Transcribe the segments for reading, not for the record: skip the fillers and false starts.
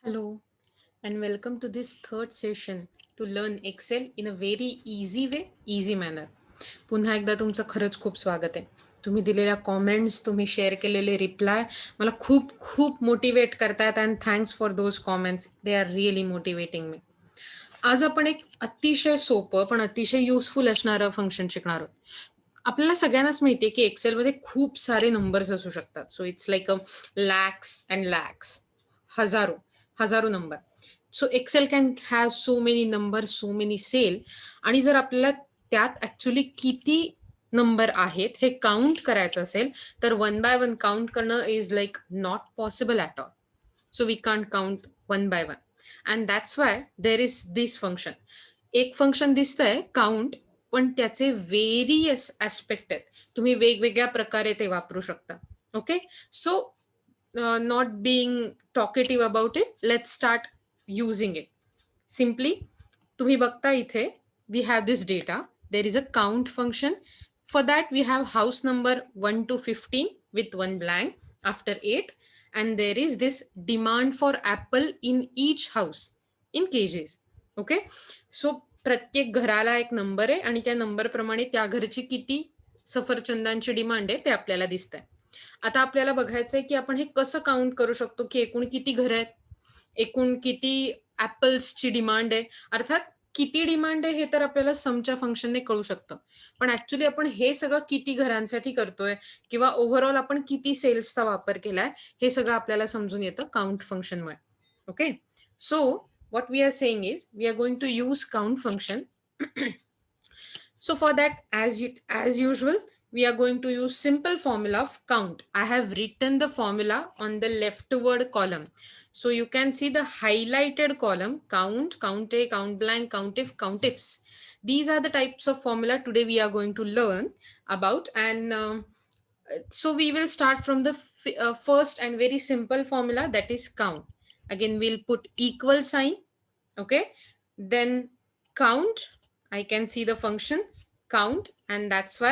Hello and welcome to this third session to learn Excel in a very easy way, easy manner. पुन्हा एकदा तुमचं खरंच खूप स्वागत आहे. तुम्ही दिलेल्या कॉमेंट्स, तुम्ही शेअर केलेले रिप्लाय मला खूप खूप मोटिवेट करतात and thanks for those comments. They are really motivating me. आज आपण एक अतिशय सोपं पण अतिशय युजफुल असणारं फंक्शन शिकणार आहोत. आपल्याला सगळ्यांनाच माहिती आहे की एक्सेलमध्ये खूप सारे नंबर्स असू शकतात. So it's like a lakhs and lakhs, हजारो हजारो नंबर. So Excel can have so many number, so many cell. आणि जर आपल्याला त्यात ऍक्च्युली किती नंबर आहेत हे काउंट करायचं असेल तर वन बाय वन काउंट करणं is like not possible at all. So we can't count one by one and that's why there is this function. एक फंक्शन दिसतंय काउंट, पण त्याचे व्हेरियस ऍस्पेक्ट आहेत. तुम्ही वेगवेगळ्या प्रकारे ते वापरू शकता. Okay, so not being talkative about it, let's start using it. Simply तुम्ही बघता इथे we have this data. There is a count function. For that, we have house number 1 to 15 with one blank after 8. And there is this demand for apple in each house in kgs. Okay. So प्रत्येक घराला एक number आहे आणि त्या number प्रमाणे त्या घरची किती सफरचंदांची डिमांड आहे ते आपल्याला दिसत आहे. आता आपल्याला बघायचंय की आपण हे कसं काउंट करू शकतो की एकूण किती घर आहेत, एकूण किती ऍपल्सची डिमांड आहे. अर्थात किती डिमांड आहे हे तर आपल्याला समच्या फंक्शनने कळू शकतं, पण ऍक्च्युली आपण हे सगळं किती घरांसाठी करतोय किंवा ओव्हरऑल आपण किती सेल्सचा वापर केलाय हे सगळं आपल्याला समजून येतं काउंट फंक्शनमुळे. Okay, so what we are saying is we are going to use count function. So for that, as usual, we are going to use simple formula of count. I have written the formula on the leftward column. So you can see the highlighted column: count, count a, count blank, count if, count ifs. These are the types of formula today we are going to learn about. And so we will start from the first and very simple formula, that is count. Again, we'll put equal sign. Okay, then count. I can see the function count, and that's why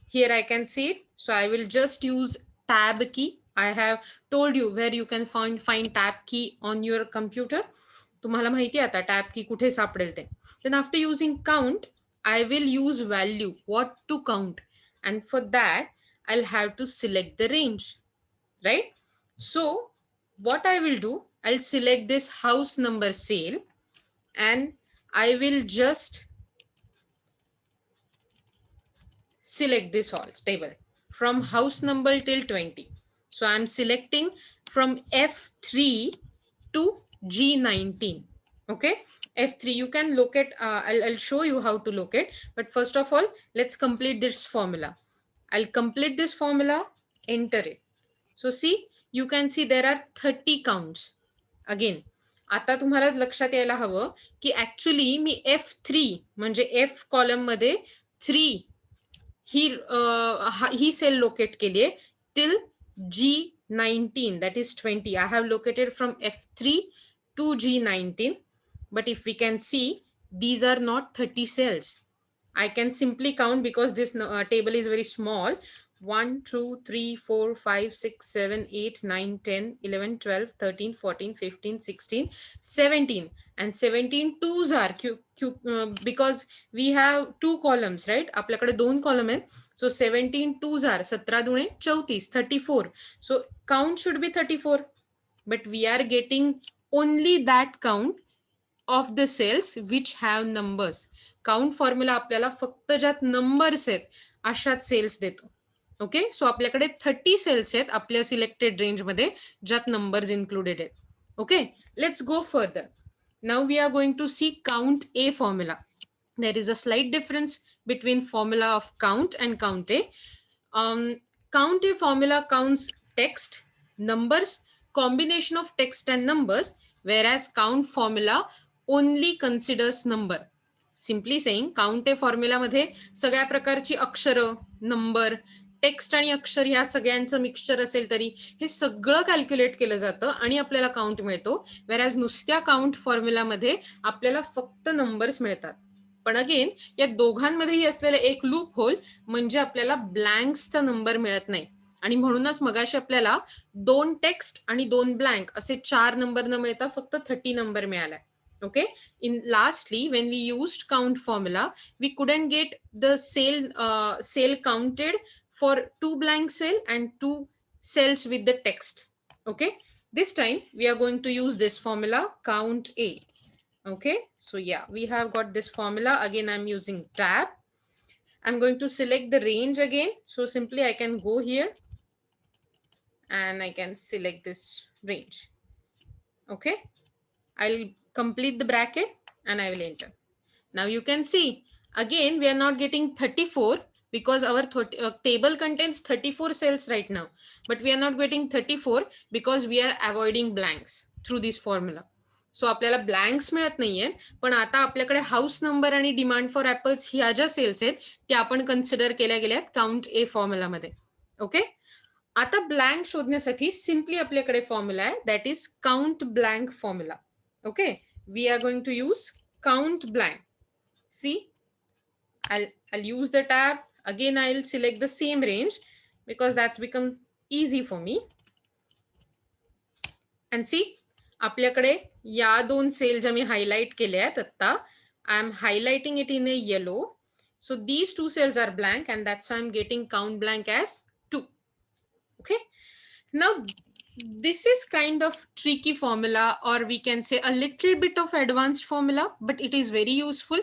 here I can see it. So I will just use tab key. I have told you where you can find tab key on your computer. तुम्हाला माहिती आता tab key कुठे सापडेल ते. Then after using count, I will use value, what to count, and for that I'll have to select the range, right? So what I will do, I'll select this house number sale and I will just select this all table from house number till 20. So I'm selecting from F3 to G19. Okay, F3 you can locate. I'll show you how to locate, but first of all, let's complete this formula. I'll complete this formula, enter it. So see, you can see there are 30 counts. Again, आता तुम्हाला लक्षात यायला हवं की actually मी F3 म्हणजे F column मध्ये 3 ही cell locate केली आहे till G19, that is 20. I have located from F3 to G19, but if we can see, these are not 30 cells. I can simply count because this table is very small. 1, 2, 3, 4, 5, 6, 7, 8, 9, 10, 11, 12, 13, 14, 15, 16, 17. And 17 twos are because we have two columns, right? आपल्याकडे दोन column आहेत. So 17 twos are 17 दुणे 34, 34. So count should be 34, but we are getting only that count of the cells which have numbers. Count formula आपल्याला फक्त ज्यात numbers आहेत अशात sales देतो. Okay, सो आपल्याकडे 30 सेल्स आहेत आपल्या सिलेक्टेड रेंजमध्ये ज्यात नंबर्स इन्क्लुडेड आहेत. Okay, let's go further. Now we are going to see count A formula. There is a slight difference between formula of count and count A. Count A formula counts text, numbers, combination of text and numbers, whereas count formula only considers number. Simply saying, count A फॉर्म्युलामध्ये सगळ्या प्रकारची अक्षरं, number, text आणि अक्षर ह्या सगळ्यांचं mixture असेल तरी हे सगळं कॅल्क्युलेट केलं जातं आणि आपल्याला काउंट मिळतो. व्हेरॅज नुसत्या काउंट फॉर्म्युलामध्ये आपल्याला फक्त नंबर्स मिळतात. पण अगेन या दोघांमध्येही असलेलं एक लूप होल म्हणजे आपल्याला ब्लँक्सचा नंबर मिळत नाही. आणि म्हणूनच मगाशी आपल्याला 2 टेक्स्ट आणि 2 ब्लँक असे 4 नंबर न मिळता फक्त 30 नंबर मिळालाय. Okay. Lastly, when we used count formula, we couldn't get the cell counted for 2 blank cell and 2 cells with the text. Okay. This time we are going to use this formula count A. Okay. So yeah, we have got this formula. Again, I'm using tab. I'm going to select the range again. So simply I can go here and I can select this range. Okay. I'll complete the bracket and I will enter. Now you can see again we are not getting 34 because our table contains 34 cells right now, but we are not getting 34 because we are avoiding blanks through this formula. सो आपल्याला blanks मिळत नाहीये, पण आता आपल्याकडे house number आणि demand for apples ह्या ज्या cells आहेत त्या आपण कन्सिडर केल्या गेल्यात काउंट ए फॉर्म्युलामध्ये. ओके. आता ब्लँक शोधण्यासाठी सिम्पली आपल्याकडे फॉर्म्युला आहे, that is count blank formula. Okay. We are going to use count blank. See, I'll use the tab. Again, I'll select the same range because that's become easy for me. And see, आपल्याकडे या 2 cell ज्या मी highlight केल्या आहेत आता, I am highlighting it in a yellow. So these 2 cells are blank and that's why I'm getting count blank as 2. Okay. Now, this is kind of tricky formula, or we can say a little bit of advanced formula, but it is very useful.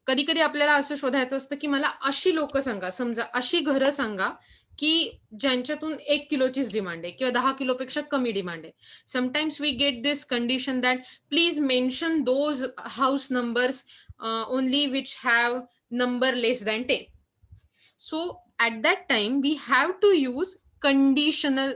कधी कधी आपल्याला असं शोधायचं असतं की मला अशी लोक सांगा, समजा अशी घरं सांगा की ज्यांच्यातून 1 किलोचीच डिमांड आहे किंवा 10 किलोपेक्षा कमी डिमांड आहे. Sometimes we get this condition that please mention those house numbers only which have number less than 10. So at that time we have to use conditional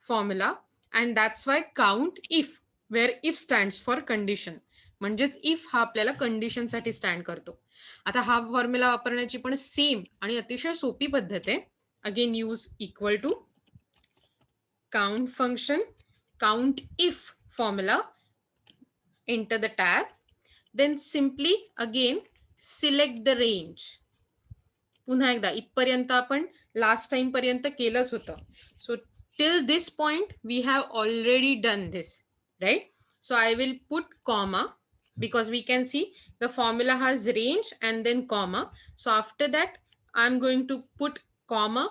formula, and that's why count if, where if stands for condition. म्हणजेच if हा आपल्याला condition साठी stand करतो. आता हा formula वापरण्याची पण same आणि अतिशय सोपी पद्धत आहे. Again use equal to count function, count if formula, enter the tab, then simply again select the range. पुन्हा एकदा इथपर्यंत आपण लास्ट टाइम पर्यंत केलंच होतं. सो till this point we have already done this, right? So I will put comma because we can see the formula has range and then comma. So after that I'm going to put comma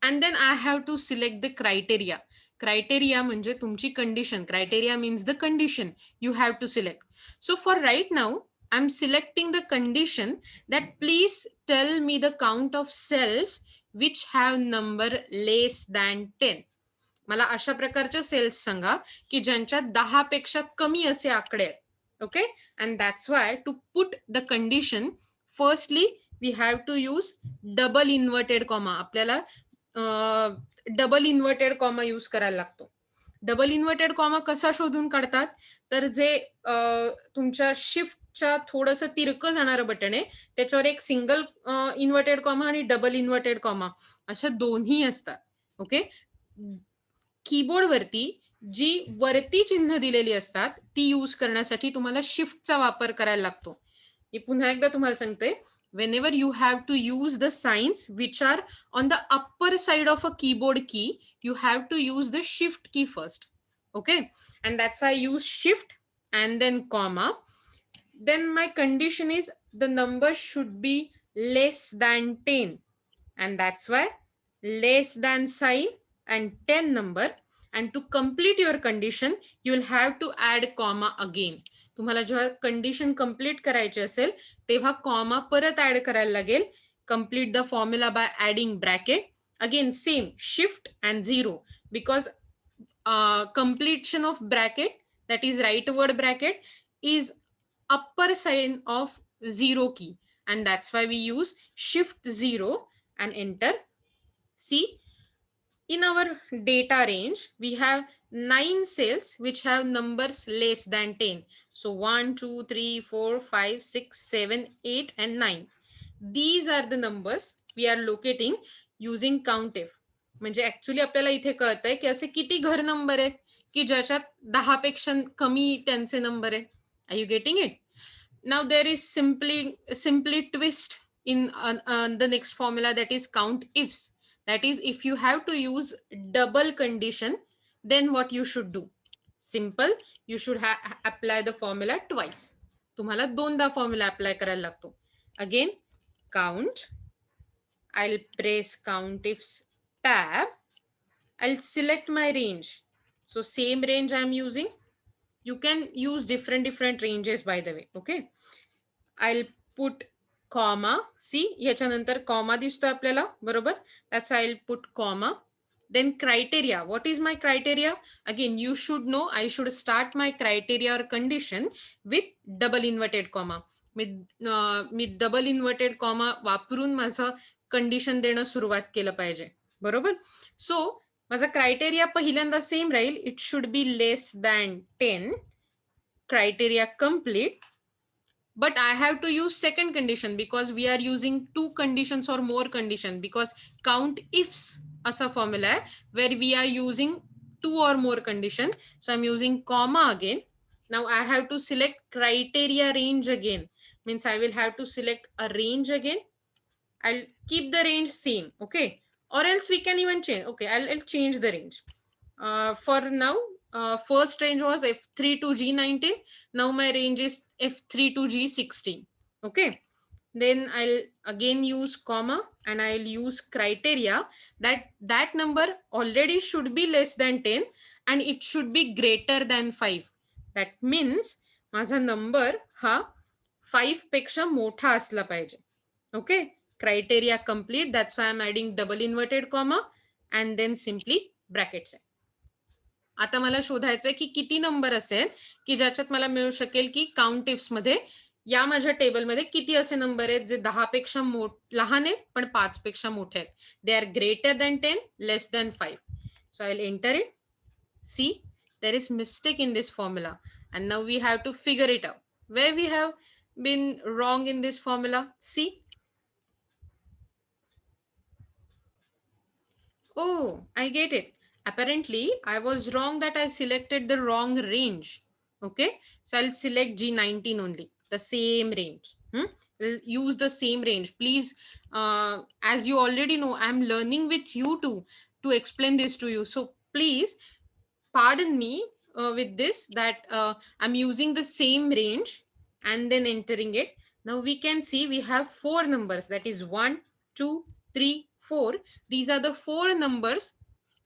and then I have to select the criteria. Criteria म्हणजे तुमची condition. Criteria means the condition you have to select. So for right now I'm selecting the condition that please tell me the count of cells which have number less than 10. मला अशा प्रकारच्या sales सांगा की ज्यांच्यात 10 पेक्षा कमी असे आकडे आहेत. Okay. And that's why to put the condition firstly we have to use double inverted comma. आपल्याला डबल इन्व्हर्टेड कॉमा यूज करायला लागतो. डबल इन्व्हर्टेड कॉमा कसा शोधून काढतात, तर जे तुमच्या शिफ्टच्या थोडंसं तिरकं जाणारं बटन आहे त्याच्यावर एक सिंगल इन्व्हर्टेड कॉमा आणि डबल इन्व्हर्टेड कॉमा अशा दोन्ही असतात. ओके. कीबोर्ड वरती जी वरती चिन्ह दिलेली असतात ती यूज करण्यासाठी तुम्हाला शिफ्टचा वापर करायला लागतो. मी पुन्हा एकदा तुम्हाला सांगते, whenever you have to use the signs which are on the upper side of a keyboard key, you have to use the shift key first. Okay. And that's why I use shift and then comma. Then my condition is the number should be less than 10. And that's why less than sign and 10 number. And to complete your condition, you will have to add comma again. तुम्हाला जेव्हा condition complete करायची असेल तेव्हा comma परत add करायला लागेल. Complete the formula by adding bracket. Again same shift and 0 because completion of bracket, that is right word bracket, is upper sign of 0 key, and that's why we use shift 0 and enter. See, in our data range we have 9 cells which have numbers less than 10. So 1 2 3 4 5 6 7 8 and 9. These are the numbers we are locating using COUNTIF. म्हणजे actually आपल्याला इथे कळतंय की असे किती घर number आहेत की ज्याच्यात 10 पेक्षा कमी त्यांचे नंबर आहेत. Are you getting it? Now there is simply twist in the next formula, that is count ifs. That is, if you have to use double condition, then what you should do? Simple, you should apply the formula twice. तुम्हाला दोनदा formula apply करायला लागतो. Again, count. I'll press count ifs tab. I'll select my range. So same range I'm using. You can use different ranges, by the way. Okay. I'll put comma. See, ह्याच्यानंतर comma दिसतो आपल्याला, बरोबर? That's why I'll put comma. Then criteria. What is my criteria? Again, you should know I should start my criteria or condition with double inverted comma. Me double inverted comma वापरून माझं condition देणं सुरुवात केलं पाहिजे, बरोबर? सो माझा criteria पहिल्यांदा same Raheel. It should be less than 10. Criteria complete. But I have to use second condition because we are using two conditions or more condition, because count ifs as a formula where we are using two or more condition. So I'm using comma again. Now I have to select criteria range again. Means I will have to select a range again. I'll keep the range same. Okay. Or else we can even change. Okay. I'll change the range. For now, first range was F3 to G19. Now my range is F3 to G16. Okay. Then I'll again use comma and I'll use criteria that number already should be less than 10 and it should be greater than 5. That means माझा number हा 5 पेक्षा मोठा असला पाहिजे. Okay. Criteria complete. That's why I'm adding double inverted comma and then simply brackets. आता मला शोधायचंय की किती नंबर असेल की ज्याच्यात मला मिळू शकेल की काउंट इफ्स मध्ये या माझ्या टेबलमध्ये किती असे नंबर आहेत जे 10 पेक्षा लहान आहेत पण 5 पेक्षा मोठे आहेत. They are greater than 10, less than 5. So I will enter it. See, there is mistake in this formula and now we have to figure it out where we have been wrong in this formula. See, oh, I get it. Apparently, I was wrong that I selected the wrong range. Okay, so I'll select G19 only, the same range. We'll use the same range. Please, as you already know, I'm learning with you too to explain this to you. So please pardon me with this that I'm using the same range and then entering it. Now we can see we have four numbers, that is 1, 2, 3, 4. These are the four numbers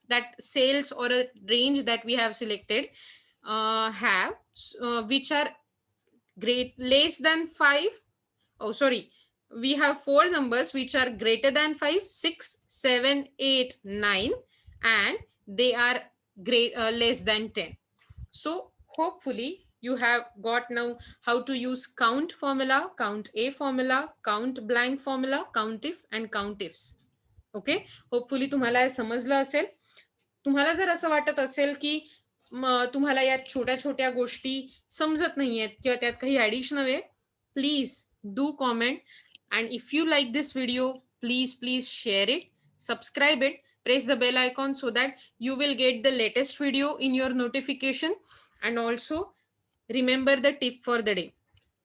that cells or a range that we have selected have which are less than 5. Oh, sorry. We have four numbers which are greater than 5, 6, 7, 8, 9, and they are less than 10. So hopefully you have got now how to use count formula, count a formula, count blank formula, count if and count ifs. Okay, hopefully तुम्हाला हे समजलं असेल. तुम्हाला जर असं वाटत असेल की तुम्हाला यात छोट्या छोट्या गोष्टी समजत नाहीयेत किंवा त्यात काही ऍडिशनल आहे, please do comment. And if you like this video, please share it, subscribe it, press the bell icon so that you will get the latest video in your notification. And also remember the tip for the day.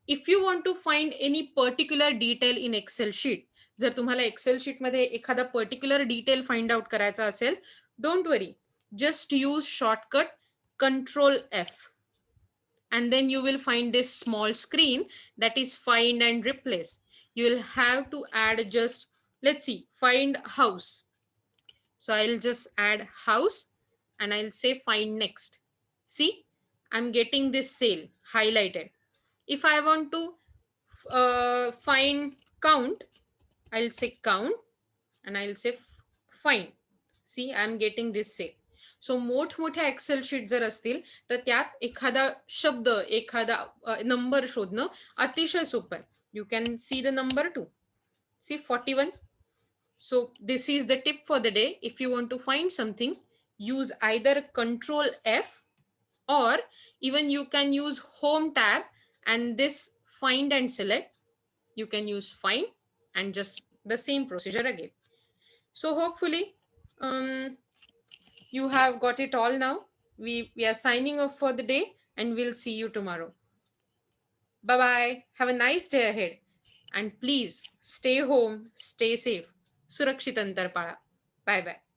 If you want to find any particular detail in Excel sheet, जर तुम्हाला Excel sheet मध्ये एखादा particular detail find out करायचा असेल, don't worry, just use shortcut Control F and then you will find this small screen that is find and replace. You will have to add just, let's see, find house. So I'll just add house and I'll say find next. See, I'm getting this cell highlighted. If I want to find count, I'll say count and I'll say find. See, I'm getting this cell. सो मोठमोठ्या Excel sheet जर असतील तर त्यात एखादा शब्द, एखादा number शोधणं अतिशय सोपं आहे. You can see the number 2. See 41. So this is the tip for the day. If you want to find something, use either Control F or even you can use Home tab and this find and select. You can use find and just the same procedure again. So hopefully you have got it all now. We are signing off for the day and we'll see you tomorrow. Bye bye. Have a nice day ahead. And please stay home, stay safe. सुरक्षित अंतर पाळा. Bye bye.